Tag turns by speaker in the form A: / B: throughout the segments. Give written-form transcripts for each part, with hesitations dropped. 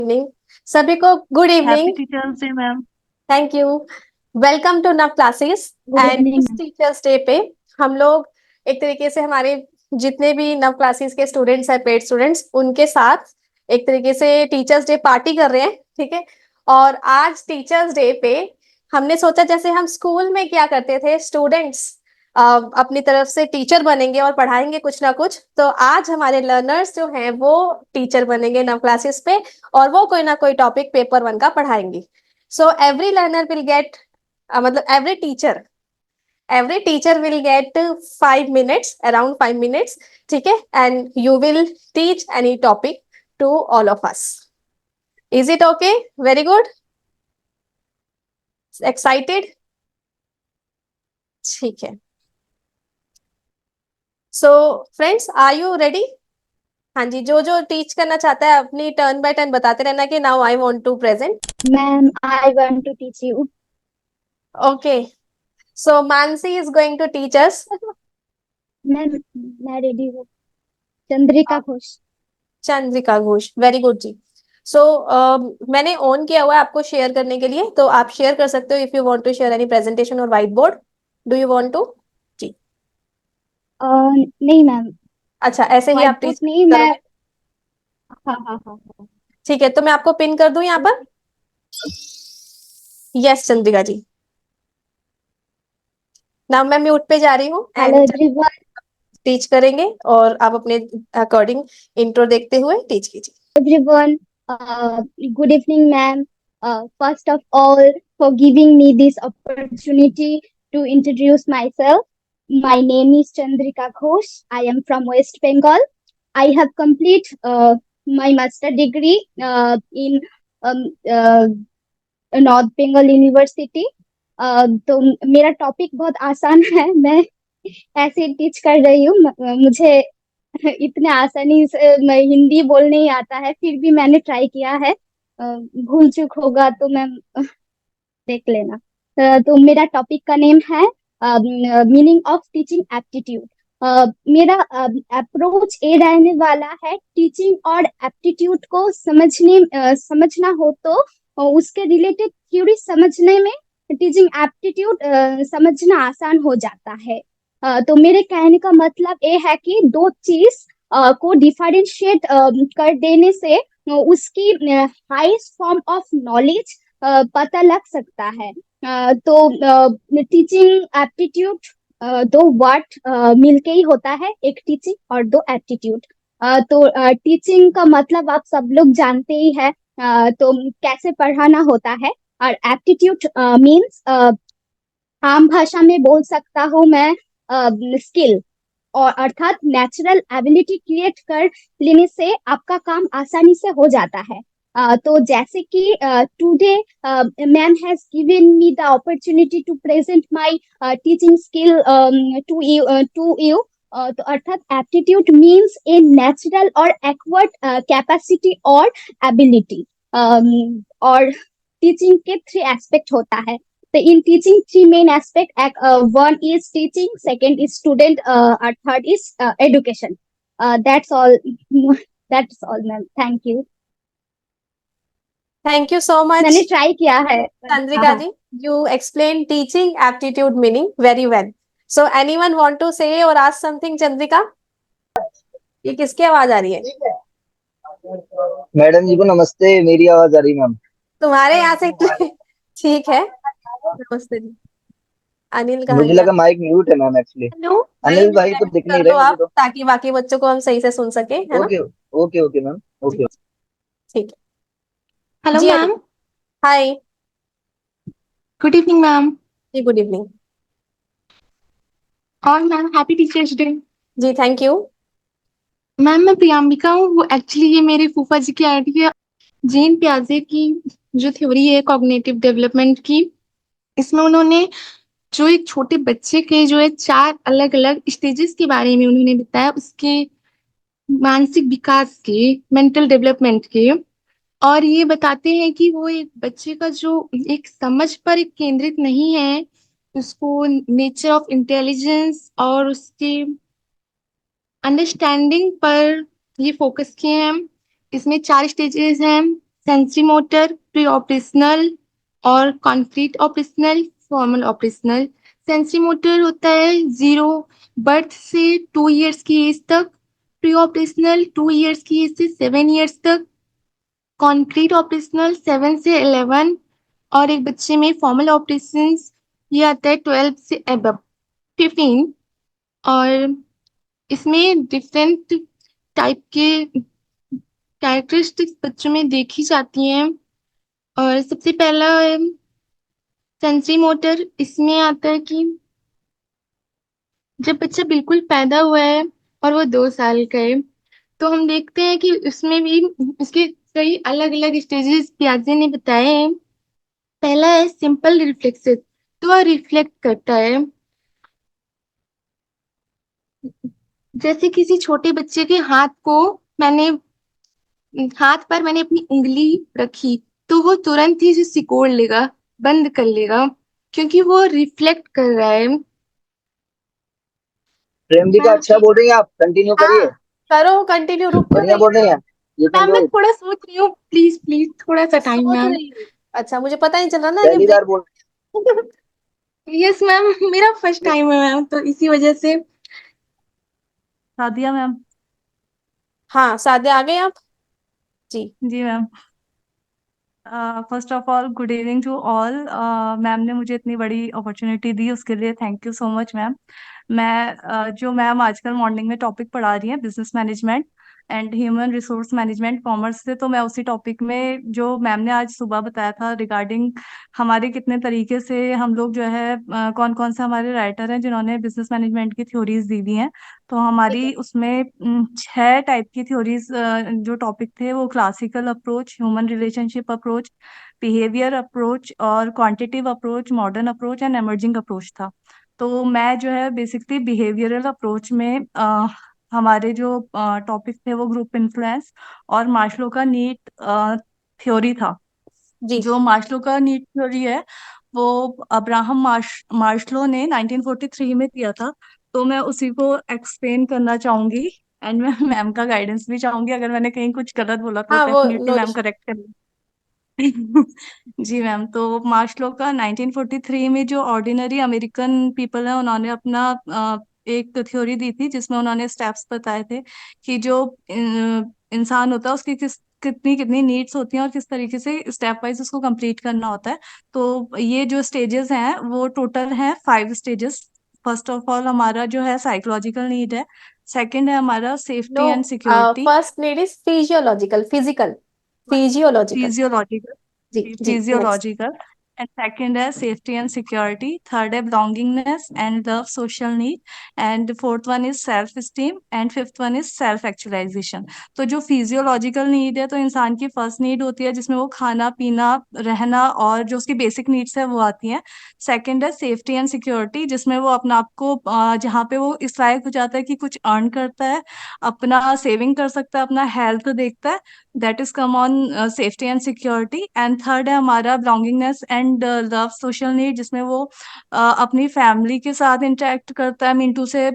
A: Evening सभी को। Good
B: happy
A: evening.
B: Teachers day ma'am.
A: Thank you. Welcome to Nav classes.
C: Good
A: and
C: evening
A: इस
C: ma'am.
A: Teachers day पे हम लोग एक तरीके से हमारे जितने भी नव क्लासेस के स्टूडेंट्स हैं, पेड स्टूडेंट्स, उनके साथ एक तरीके से टीचर्स डे पार्टी कर रहे हैं। ठीक है। और आज टीचर्स डे पे हमने सोचा जैसे हम स्कूल में क्या करते थे, स्टूडेंट्स अपनी तरफ से टीचर बनेंगे और पढ़ाएंगे कुछ ना कुछ, तो आज हमारे लर्नर्स जो हैं वो टीचर बनेंगे नव क्लासेस पे, और वो कोई ना कोई टॉपिक पेपर वन का पढ़ाएंगी। So every learner will get, मतलब every teacher will get 5 minutes, around 5 minutes। ठीक है। And you will teach any topic to all of us. Is it okay? Very good. Excited? ठीक है। So friends, are you ready? हाँ जी, जो जो teach करना चाहता है अपनी टर्न बाय टर्न बताते रहना कि now I want to present.
C: Ma'am I want to teach you.
A: Okay. So Mansi is going to teach us.
C: Ma'am मैं रेडी हूँ। Chandrika Ghosh.
A: Chandrika Ghosh, very good ji. So मैंने ऑन किया हुआ है आपको शेयर करने के लिए, तो आप शेयर कर सकते हो if you want to share any presentation और white board. Do you want to? जी।
C: नहीं मैम।
A: अच्छा, ऐसे ही
C: व्हाइट
A: आप
C: बोर्ड
A: टीच
C: नहीं मैं।
A: करोगे?
C: हाँ हाँ हाँ हाँ।
A: ठीक है, तो मैं आपको पिन कर दूं यहाँ पर। यस चंद्रिका जी। नाउ मैं म्यूट पे जा रही हूँ
C: हेलो
A: एंड
C: एवरीवन।
A: टीच करेंगे, और आप अपने अकॉर्डिंग इंट्रो देखते हुए टीच कीजिए।
C: Everyone, good evening, ma'am. First of all, for giving me this opportunity to introduce myself. My name is Chandrika Ghosh. I am from West Bengal. I have complete my master degree in um, uh, north Bengal university. तो मेरा topic बहुत आसान है। मैं ऐसे teach कर रही हूँ। मुझे इतने आसानी से मैं हिंदी बोल नहीं आता है, फिर भी मैंने ट्राई किया है। भूल चूक होगा तो मैं देख लेना। तो मेरा टॉपिक का नेम है मीनिंग ऑफ टीचिंग एप्टीट्यूड। मेरा अप्रोच ये रहने वाला है, टीचिंग और एप्टीट्यूड को समझना हो तो उसके रिलेटेड थ्योरी समझने में टीचिंग एप्टीट्यूड समझना आसान हो जाता है। तो मेरे कहने का मतलब ये है कि दो चीज को डिफरेंशिएट कर देने से उसकी हाईएस्ट फॉर्म ऑफ नॉलेज पता लग सकता है। तो टीचिंग एप्टीट्यूड दो वर्ड मिलके ही होता है, एक टीचिंग और दो एप्टीट्यूड। तो टीचिंग का मतलब आप सब लोग जानते ही है। तो कैसे पढ़ाना होता है। और एप्टीट्यूड मीन्स आम भाषा में बोल सकता हूँ मैं स्किल, और अर्थात नेचुरल एबिलिटी क्रिएट कर लेने से आपका काम आसानी से हो जाता है। तो जैसे कि today ma'am has given me the opportunity to present my teaching skill to you. तो अर्थात एप्टीट्यूड मींस ए नेचुरल और एक्वायर्ड कैपेसिटी और एबिलिटी। और टीचिंग के थ्री एस्पेक्ट होता है। So in teaching, three main aspect. One is teaching, second is student, third is education. That's all. That's all, ma'am. Thank you.
A: Thank you so much
C: मैंने try किया है। हाँ
A: चंद्रिका
C: हाँ।
A: जी। You explain teaching aptitude meaning very well. So anyone want to say or ask something? Chandrika, ये किसकी आवाज आ रही है?
D: मैडम जी को नमस्ते, मेरी आवाज आ रही मैम।
A: तुम्हारे यहाँ से? ठीक है। नमस्ते जी। अनिल कहाँ
D: मुझे
A: गया?
D: लगा माइक म्यूट है मैम एक्चुअली।
A: हेलो। नहीं
D: अनिल
A: नहीं,
D: भाई तो
A: म्यूट
D: दिख
A: कर
D: नहीं रहे
A: लो
D: मुझे
A: आप,
D: तो।
A: ताकि बाकी बच्चों को हम सही से सुन सके, है ना?
D: Okay okay okay ma'am.
A: जी।
D: ओके।
A: ठीक है
B: हेलो
A: जी। Anil,
B: ma'am.
A: Hi.
B: Good evening ma'am.
A: जी, गुड इवनिंग।
B: और मैम हैप्पी टीचर्स डे।
A: जी, थैंक यू।
B: मैम मैं प्रियंबिका हूँ। वो एक्चुअली ये मेरे फूफा जी की आइडिया है। जेन प्याजे की जो थ्योरी है कॉग्निटिव डेवलपमेंट की, इसमें उन्होंने जो एक छोटे बच्चे के जो है चार अलग अलग स्टेजेस के बारे में उन्होंने बताया, उसके मानसिक विकास के, मेंटल डेवलपमेंट के। और ये बताते हैं कि वो एक बच्चे का जो एक समझ पर एक केंद्रित नहीं है, उसको नेचर ऑफ इंटेलिजेंस और उसके अंडरस्टैंडिंग पर ये फोकस किए हैं। इसमें चार स्टेजेस हैं। सेंसरी मोटर, प्री ऑपरेशनल और concrete operational, formal operational. Sensory motor होता है 0 बर्थ से 2 इयर्स की एज तक, प्री ऑपरेशनल 2 इयर्स की एज से 7 इयर्स तक, कॉन्क्रीट ऑपरेशनल 7 से 11, और एक बच्चे में फॉर्मल ऑपरेशन ये आता है 12 से अबव 15। और इसमें डिफरेंट टाइप के कैरेक्टरिस्टिक्स बच्चों में देखी जाती हैं। और सबसे पहला सेंसरी मोटर इसमें आता है कि जब बच्चा बिल्कुल पैदा हुआ है और वो 2 साल का है, तो हम देखते हैं कि उसमें भी उसके कई अलग अलग स्टेजेस पियाजे ने बताए हैं। पहला है सिंपल रिफ्लेक्सेस, तो वह रिफ्लेक्ट करता है। जैसे किसी छोटे बच्चे के हाथ पर मैंने अपनी उंगली रखी, तो वो तुरंत ही इसे सिकोड़ लेगा, बंद कर लेगा, क्योंकि वो रिफ्लेक्ट कर रहा है।
D: प्रेमिका
B: मैम
D: अच्छा बोल रही हैं आप, कंटिन्यू
A: हाँ,
D: करिए।
A: करो कंटिन्यू, रुक क्यों
D: बढ़िया
A: रही
D: बोल रही हैं, यू कैन
B: मैम
D: डू
B: मैं
D: इट।
B: थोड़ा सोच रही हूँ, प्लीज प्लीज थोड़ा सा टाइम
A: सोच
B: मैम।
A: रही हूँ? अच्छा, मुझे पता ही चला ना कि
D: पहली
A: ब्रेक।
D: बार बोल।
B: यस मैम, मेरा फर्स्ट टाइम है मैम, तो इसी वजह से।
E: सादिया मैम।
A: हाँ, सादे आ गए आप? जी।
E: जी ma'am. First of all good evening to all. Ma'am ने मुझे इतनी बड़ी अपॉर्चुनिटी दी उसके लिए thank you so much ma'am. जो मैम आजकल मॉर्निंग में टॉपिक पढ़ा रही हैं business management and human resource management commerce से, तो मैं उसी टॉपिक में जो मैम ने आज सुबह बताया था रिगार्डिंग हमारे कितने तरीके से हम लोग जो है कौन कौन से हमारे राइटर हैं जिन्होंने बिजनेस मैनेजमेंट की थ्योरीज दी हुई हैं। तो
A: ठीक है।
E: हमारी उसमें 6 टाइप की थ्योरीज जो टॉपिक थे वो classical approach, human relationship approach, behaviour approach और quantitative approach, modern approach and emerging approach था। तो मैं जो है बेसिकली बिहेवियरल अप्रोच में हमारे जो टॉपिक थे वो ग्रुप इन्फ्लुएंस और मार्शलो का नीड थ्योरी था।
A: जी।
E: जो मार्शलो का नीड थ्योरी है वो अब्राहम मार्शलो ने 1943 में किया था। तो मैं उसी को एक्सप्लेन करना चाहूंगी एंड मैं मैम का गाइडेंस भी चाहूंगी, अगर मैंने कहीं कुछ गलत बोला तो
A: हाँ, वो
E: definitely
A: no
E: ma'am
A: issue.
E: Correct कर। जी मैम। तो मार्शलो का 1943 में जो ऑर्डिनरी अमेरिकन पीपल है उन्होंने अपना एक थ्योरी दी थी जिसमें उन्होंने स्टेप्स बताए थे कि जो इंसान होता है उसकी कितनी कितनी नीड्स होती हैं और किस तरीके से स्टेप वाइज उसको कंप्लीट करना होता है। तो ये जो स्टेजेस हैं वो टोटल हैं 5 स्टेजेस। फर्स्ट ऑफ ऑल हमारा जो है साइकोलॉजिकल नीड है। सेकंड है हमारा
A: no,
E: safety and security.
A: First need is physiological, physical, physiological.
E: Physiological.
A: जी जी, नेक्स्ट।
E: फिजियोलॉजिकल एंड सेकंड है सेफ्टी एंड सिक्योरिटी। थर्ड है belongingness and love social need and fourth one is self esteem and fifth one is self actualization. तो जो physiological need है तो इंसान की फर्स्ट नीड होती है जिसमें वो खाना पीना रहना और जो उसकी बेसिक नीड्स है वो आती हैं। सेकंड है सेफ्टी एंड सिक्योरिटी जिसमें वो अपना आपको जहाँ पे वो इस लायक हो जाता है कि कुछ अर्न करता है, अपना सेविंग कर सकता है, अपना हेल्थ देखता है, that is come on safety and security. And third है हमारा belongingness and love social need जिसमें वो अपनी फैमिली के साथ इंटरेक्ट करता है, मिंटू से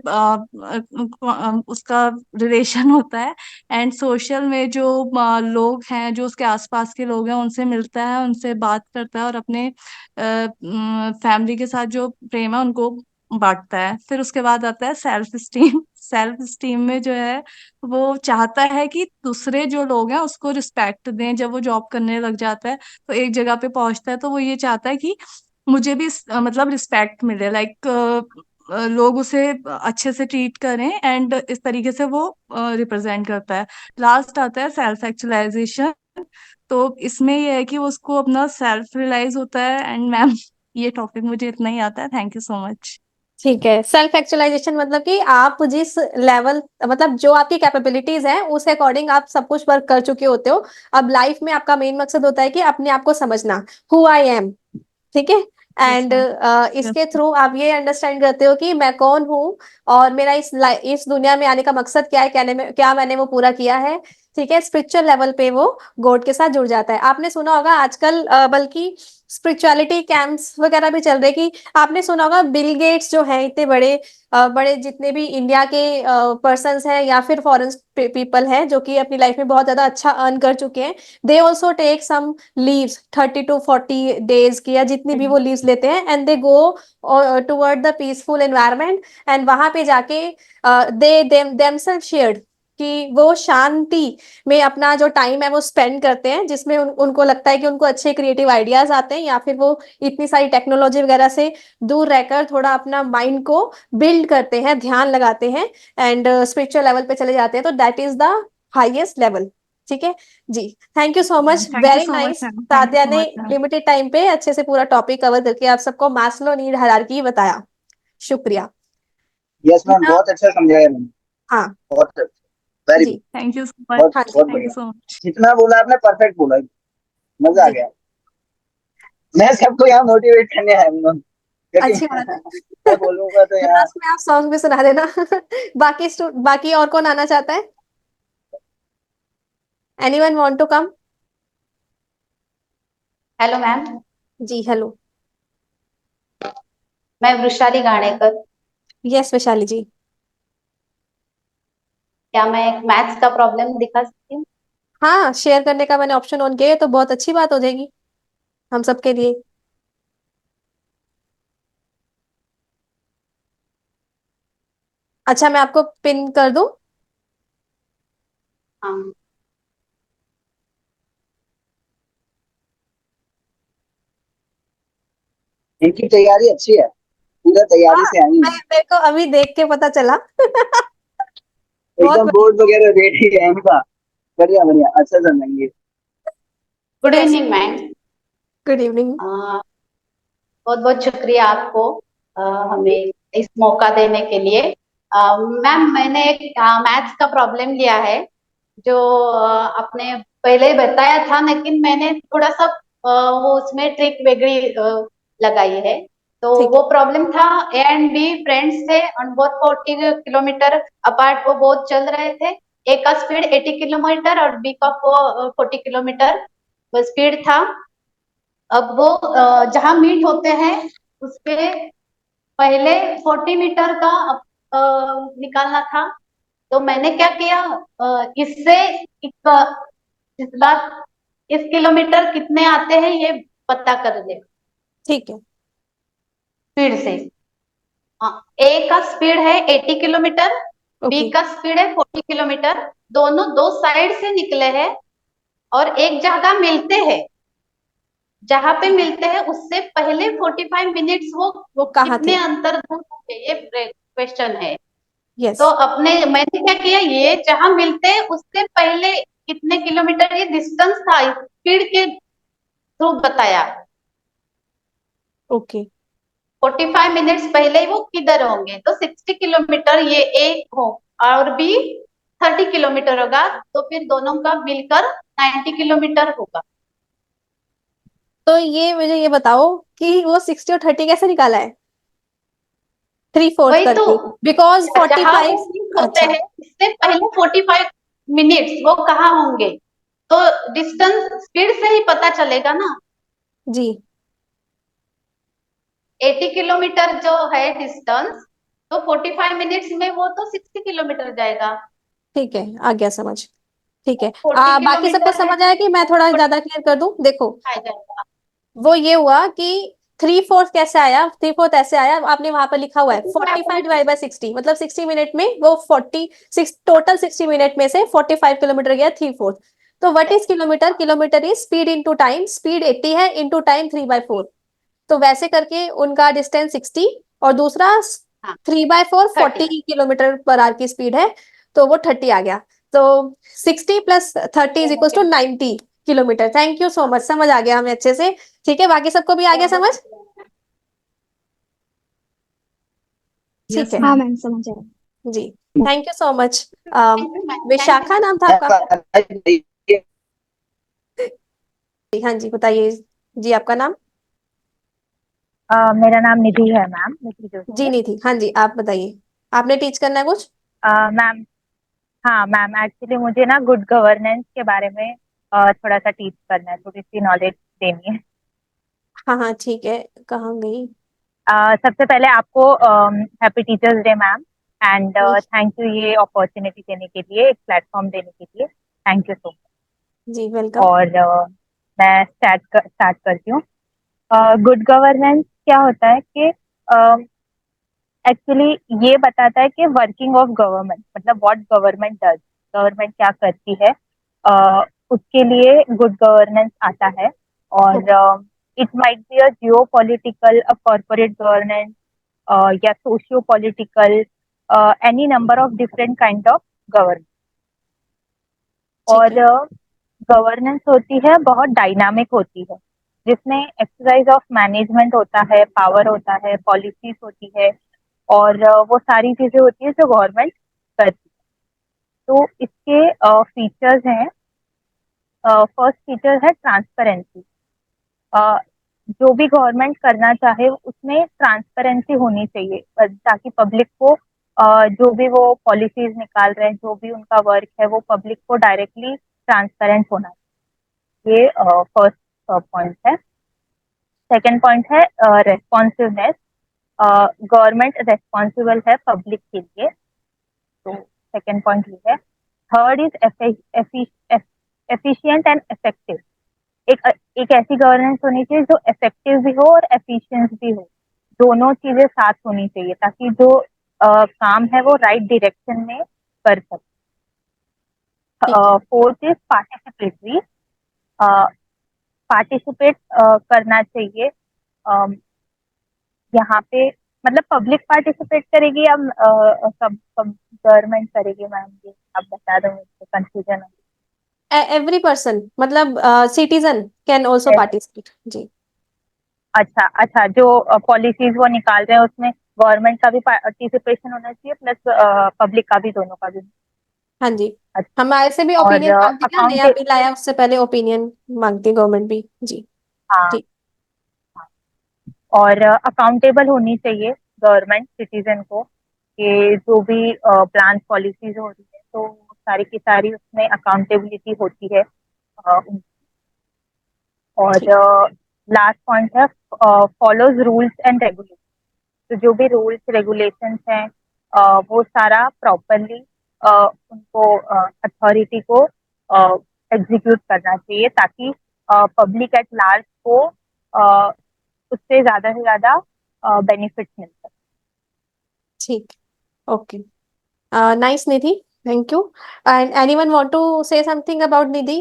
E: उसका रिलेशन होता है। एंड सोशल में जो लोग हैं जो उसके आसपास के लोग हैं उनसे मिलता है, उनसे बात करता है और अपने फैमिली के साथ जो प्रेम है उनको बांटता है। फिर उसके बाद आता है सेल्फ स्टीम। सेल्फ स्टीम में जो है वो चाहता है कि दूसरे जो लोग हैं उसको रिस्पेक्ट दें। जब वो जॉब करने लग जाता है तो एक जगह पे पहुंचता है तो वो ये चाहता है कि मुझे भी मतलब रिस्पेक्ट मिले, लाइक लोग उसे अच्छे से ट्रीट करें एंड इस तरीके से वो रिप्रेजेंट करता है। लास्ट आता है सेल्फ एक्चुअलाइजेशन। तो इसमें ये है कि वो उसको अपना सेल्फ रियलाइज होता है। एंड मैम ये टॉपिक मुझे इतना ही आता है, थैंक यू सो मच।
A: ठीक है, सेल्फ एक्चुअलाइजेशन मतलब कि आप जिस लेवल, मतलब जो आपकी कैपेबिलिटीज हैं उस अकॉर्डिंग आप सब कुछ वर्क कर चुके होते हो। अब लाइफ में आपका मेन मकसद होता है कि अपने आप को समझना, हु आई एम। ठीक है।
E: Yes
A: and
E: ma'am.
A: इसके थ्रू आप ये अंडरस्टैंड करते हो कि मैं कौन हूँ और मेरा इस दुनिया में आने का मकसद क्या है, क्या मैंने वो पूरा किया है। ठीक है, स्पिरिचुअल लेवल पे वो गॉड के साथ जुड़ जाता है। आपने सुना होगा आजकल बल्कि स्पिरिचुअलिटी कैंप्स वगैरह भी चल रहे कि आपने सुना होगा बिल गेट्स जो है इतने बड़े बड़े जितने भी इंडिया के पर्सन्स हैं या फिर फॉरेन पीपल हैं जो कि अपनी लाइफ में बहुत ज्यादा अच्छा अर्न कर चुके हैं, they also take some leaves 30 to 40 days की या जितनी भी वो लीव्स लेते हैं and they go toward the peaceful environment and वहां पे जाके दे देमसेल्फ शेयर्ड कि वो शांति में अपना जो टाइम है वो स्पेंड करते हैं, जिसमें उनको लगता है कि उनको अच्छे क्रिएटिव आइडियाज आते हैं या फिर वो इतनी सारी टेक्नोलॉजी वगैरह से दूर रहकर थोड़ा अपना माइंड को बिल्ड करते हैं, ध्यान लगाते हैं एंड स्पिरिचुअल लेवल पे चले जाते हैं। तो that is the highest level. ठीक है जी, thank you so much,
E: thank you
A: very
E: so much
A: nice.
E: Ma'am, thank you
A: Sadia
E: so
A: ने
E: मच मैम।
A: लिमिटेड टाइम पे अच्छे से पूरा टॉपिक कवर करके आप सबको मास्लो नीड हायरार्की बताया। शुक्रिया।
D: यस मैम, बहुत अच्छा समझाया मैम।
A: हाँ
D: बहुत वेरी
A: जी।
D: Good.
E: Thank you so much.
D: बहुत
A: हाँ जी।
D: बहुत
E: थैंक यू
D: बढ़िया।
E: So much.
D: जितना बोला आपने परफेक्ट बोला, मजा आ
A: जी,
D: गया। मैं सबको यहाँ मोटिवेट करने आया हूँ मैम, क्योंकि
A: अच्छी बात है।
D: मैं बोलूंगा तो यहाँ।
A: लास्ट में आप सॉन्ग भी सुना देना। बाकी और कौन आना चाहता है? Anyone want to come?
F: Hello ma'am,
A: जी हेलो।
F: मैं वृशाली गाणेकर।
A: यस वैशाली जी।
F: क्या मैं एक मैथ्स का प्रॉब्लम दिखा सकती हूँ?
A: हाँ, शेयर करने का मैंने ऑप्शन ऑन किया है तो बहुत अच्छी बात हो जाएगी हम सबके लिए। अच्छा, मैं आपको पिन कर दूं?
F: हाँ।
D: इनकी तैयारी अच्छी है, पूरा तैयारी
A: हाँ,
D: से आई है।
A: मेरे को अभी देख के पता चला। बहुत
D: एकदम बोर्ड वगैरह रेडी है इनका। बढ़िया बढ़िया, अच्छा समझेंगे।
F: Good evening ma'am.
A: Good evening.
F: बहुत बहुत शुक्रिया आपको हमें इस मौका देने के लिए। मैम, मैंने एक मैथ्स का प्रॉब्लम लिया है जो आपने पहले ही बताया था, लेकिन मैंने थोड़ा सा वो उसमें ट्रिक वेगड़ी लगाई है। तो
A: ठीक
F: वो प्रॉब्लम था, ए एंड बी फ्रेंड्स थे ऑन बोथ 40 किलोमीटर अपार्ट। वो बहुत चल रहे थे। ए का स्पीड 80 किलोमीटर और बी का 40 किलोमीटर वो स्पीड था। अब वो जहां मीट होते हैं उसके पहले 40 मीटर का निकालना था। तो मैंने क्या किया, इससे इस बार इस किलोमीटर कितने आते हैं ये पता कर ले
A: ठीक है।
F: स्पीड से। ए का स्पीड है 80 किलोमीटर, बी
A: ओके।
F: का स्पीड है 40 किलोमीटर। दोनों दो साइड से निकले हैं और एक जगह मिलते हैं। जहां पे मिलते हैं उससे पहले 45 मिनट्स वो
A: वो कहाँ
F: कितने
A: थे?
F: अंतर दूर होंगे, ये क्वेश्चन है।
A: यस।
F: तो अपने मैंने क्या किया, ये जहां मिलते हैं उससे पहले कितने किलोमीटर ये डिस्टेंस था स्पीड के थ्रू बताया।
A: ओके।
F: 45 मिनट्स पहले ही वो किधर होंगे, तो 60 किलोमीटर ये ए हो और बी 30 किलोमीटर होगा, तो फिर दोनों का मिलकर 90 किलोमीटर होगा।
A: तो ये मुझे ये बताओ कि वो 60 और 30 कैसे निकाला है 3/4
F: वही तो,
A: करके? बिकॉज फोर्टी
F: जहां वो
A: फाइव
F: मिस होते
A: अच्छा
F: हैं इससे पहले 45 मिनट्स वो कहाँ होंगे, तो डिस्टेंस स्पीड से ही पता चलेगा ना।
A: जी।
F: 80 किलोमीटर जो है डिस्टेंस, तो 45 मिनट्स में वो तो 60 किलोमीटर जाएगा।
A: ठीक है, आ गया समझ। ठीक है,
F: फोर्टी
A: बाकी सबको
F: किलोमीटर है
A: समझ आया कि मैं थोड़ा
F: तो
A: ज्यादा क्लियर कर दूं? देखो,
F: आ जाएगा।
A: वो ये हुआ कि 3/4 कैसे आया, 3/4 ऐसे आया, आपने वहां पर लिखा हुआ है 45 ÷ 60, मतलब 60 मिनट में वो 46 टोटल 60 मिनट में से 45 किलोमीटर गया 3/4। तो what is kilometre? Kilometre is speed into time, speed 80 है इंटू टाइम 3/4। तो वैसे करके उनका डिस्टेंस 60 और दूसरा
F: हाँ,
A: 3/4
F: 30।
A: 40 km/h की स्पीड है, तो वो 30 आ गया। तो 60 + 30 = 90 kilometre. Thank you so much, समझ आ गया हमें अच्छे से। ठीक है, बाकी सबको भी आ गया समझ? ठीक
E: यस
A: है
C: हाँ
E: मैम।
C: मैम, समझ आया।
A: जी, thank you so much.
F: Thank you ma'am, thank
A: Vishakha नाम था आपका? हाँ जी, बताइए जी, आपका नाम?
G: मेरा नाम निधि है मैम, निधि जोशी
A: जी
G: है।
A: नहीं थी। हाँ जी, आप बताइए, आपने टीच करना है कुछ?
G: मैम, हाँ मैम, एक्चुअली मुझे ना गुड गवर्नेंस के बारे में थोड़ा सा टीच करना है, थोड़ी सी नॉलेज देनी है।
A: हाँ हाँ ठीक है, कहाँ गई?
G: सबसे पहले आपको happy teachers day ma'am, and
A: जी
G: थैंक यू ये अपॉर्चुनिटी देने के लिए, एक प्लेटफॉर्म देने के लिए, थैंक यू सो मच।
A: जी वेलकम।
G: और मैं स्टार्ट करती हूँ। गुड गवर्नेंस क्या होता है कि एक्चुअली ये बताता है कि वर्किंग ऑफ गवर्नमेंट, मतलब व्हाट गवर्नमेंट डज, गवर्नमेंट क्या करती है, उसके लिए गुड गवर्नेंस आता है। और
A: okay
G: it might be a geopolitical, a corporate governance, या socio political, any number of different kind of governance.
A: ठीक
G: और
A: है।
G: गवर्नेंस होती है बहुत डायनामिक होती है, जिसमें एक्सरसाइज ऑफ मैनेजमेंट होता है, पावर होता है, पॉलिसीज होती है, और वो सारी चीजें होती है जो गवर्नमेंट करती है। तो इसके फीचर्स हैं। फर्स्ट फीचर है ट्रांसपेरेंसी। जो भी गवर्नमेंट करना चाहे उसमें ट्रांसपेरेंसी होनी चाहिए, ताकि पब्लिक को जो भी वो पॉलिसीज निकाल रहे हैं, जो भी उनका वर्क है, वो पब्लिक को डायरेक्टली ट्रांसपेरेंट होना चाहिए। ये फर्स्ट पॉइंट है। सेकेंड पॉइंट है रेस्पॉन्सिवनेस। गवर्नमेंट रेस्पॉन्सिबल है पब्लिक के लिए, तो सेकेंड पॉइंट ये है। Third is efficient and effective. एक एक ऐसी गवर्नेंस होनी चाहिए जो इफेक्टिव भी हो और एफिशिएंट भी हो, दोनों चीजें साथ होनी चाहिए, ताकि जो काम है वो राइट डायरेक्शन में कर सके।
A: ठीक है।
G: Fourth is participatory. पार्टिसिपेट करना चाहिए। अम, यहाँ पे मतलब पब्लिक पार्टिसिपेट करेगी या सब सब गवर्नमेंट करेगी मैम, ये आप बता दो, मुझे कंफ्यूजन
A: एवरी पर्सन, मतलब सिटीजन कैन ऑल्सो
G: है।
A: पार्टिसिपेट। जी
G: अच्छा अच्छा, जो पॉलिसीज वो निकाल रहे हैं उसमें गवर्नमेंट का भी पार्टिसिपेशन होना चाहिए, प्लस पब्लिक का भी, दोनों का भी।
A: हाँ जी।
G: अच्छा।
A: हमारे से भी
G: और
A: ओपिनियन मांगती क्या, नया
G: अकाउंट,
A: बिल आया उससे पहले ओपिनियन मांगती गवर्नमेंट भी। जी
G: हाँ,
A: ठीक।
G: और अकाउंटेबल होनी चाहिए गवर्नमेंट सिटीजन को, कि जो भी प्लान पॉलिसीज हो रही है तो सारी की सारी उसमें अकाउंटेबिलिटी होती है। और
A: ठीक।
G: लास्ट पॉइंट है फॉलोज रूल्स एंड रेगुलेशन। तो जो भी रूल्स रेगुलेशंस हैं, वो सारा प्रॉपरली उनको अथॉरिटी को एग्जीक्यूट करना चाहिए, ताकि पब्लिक एट लार्ज को अ, उससे ज़्यादा से ज़्यादा बेनिफिट मिल सके।
A: ठीक। Okay. Nice Nidhi, thank you. And anyone want to say something about Nidhi?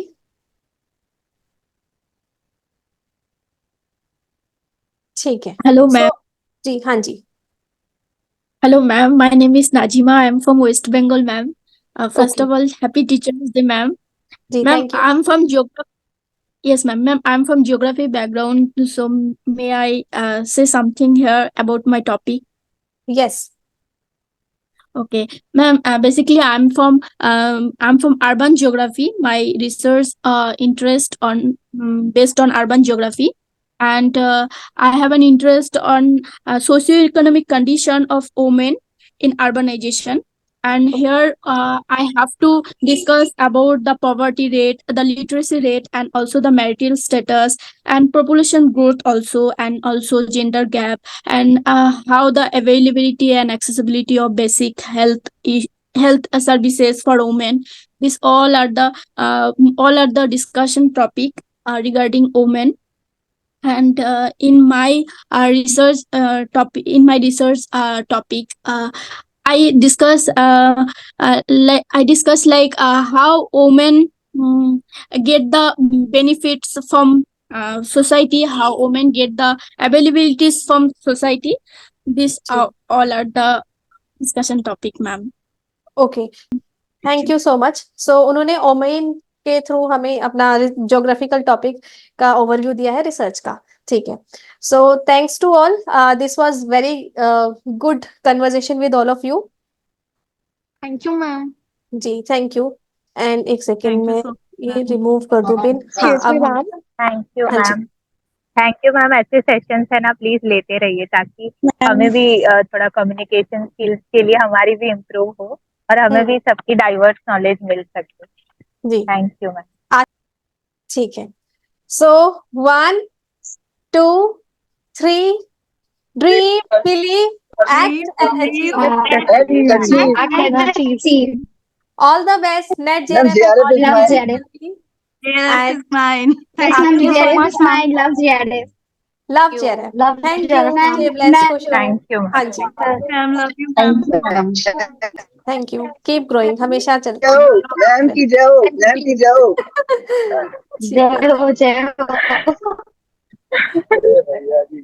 A: ठीक है।
H: Hello,
A: so
H: ma'am.
A: जी हाँ जी।
H: Hello, ma'am. My name is Najima. I am from West Bengal, ma'am. First
A: okay
H: of all, happy Teachers Day, ma'am.
A: जी
H: Ma'am,
A: thank you.
H: I'm from geography. Yes, ma'am. Ma'am, I'm from geography background. So, may I say something here about my topic?
A: Yes.
H: Okay, ma'am. Basically, I'm from urban geography. My research interest on based on urban geography, and I have an interest on socioeconomic condition of women in urbanization. And here I have to discuss about the poverty rate, the literacy rate, and also the marital status and population growth also, and also gender gap, and how the availability and accessibility of basic health services for women. These all are the discussion topic regarding women. And in my research topic, I discuss like how women get the benefits from society, how women get the availabilities from society. These
A: जी
H: are all are the discussion topic, ma'am.
A: Okay, thank you so much. So उन्होंने women के through हमें अपना geographical topic का overview दिया है research का। ठीक है। So thanks to all, this was very good conversation with all of you.
B: Thank you ma'am.
A: जी थैंक यू। एंड एक सेकेंड
H: Thank you
A: में
H: so
A: ये
H: much, ma'am.
A: रिमूव कर दूं पिन। हाँ
B: एक्सक्यूज मी
A: अब हम।
B: मैम।
G: थैंक यू
A: हाँ जी।
G: मैम। थैंक यू मैम, ऐसे सेशंस है ना, प्लीज लेते रहिए, ताकि हमें
H: Ma'am.
G: भी थोड़ा कम्युनिकेशन स्किल्स के लिए हमारी भी इम्प्रूव हो। और हमें भी सबकी डाइवर्स नॉलेज मिल सके।
A: जी
G: थैंक यू मैम।
A: ठीक है। सो 1 2 3 dream believe act and achieve.
C: Act and achieve.
A: All the best net
D: Ma'am,
A: JRF
D: JRF is
C: Love
D: mine.
C: JRF.
E: Yes,
A: and
E: is mine.
C: Yes,
E: Thank
C: ma'am.
E: you so
C: JRF
E: much,
C: is
E: ma'am.
C: mine. Love JRF.
A: Love JRF.
C: Love
A: thank you.
C: JRF, ma'am.
A: Stay blessed, खुश रहो।
G: Thank you
A: हाँ
G: ma'am.
A: जी,
E: Ma'am, love you, ma'am.
D: Thank you, ma'am.
A: Thank you. Keep growing, हमेशा चलते
D: जाओ, ma'am की जाओ, ma'am की जाओ।
A: ठीक है।
C: जय हो जय हो।
D: अरे भैया जी,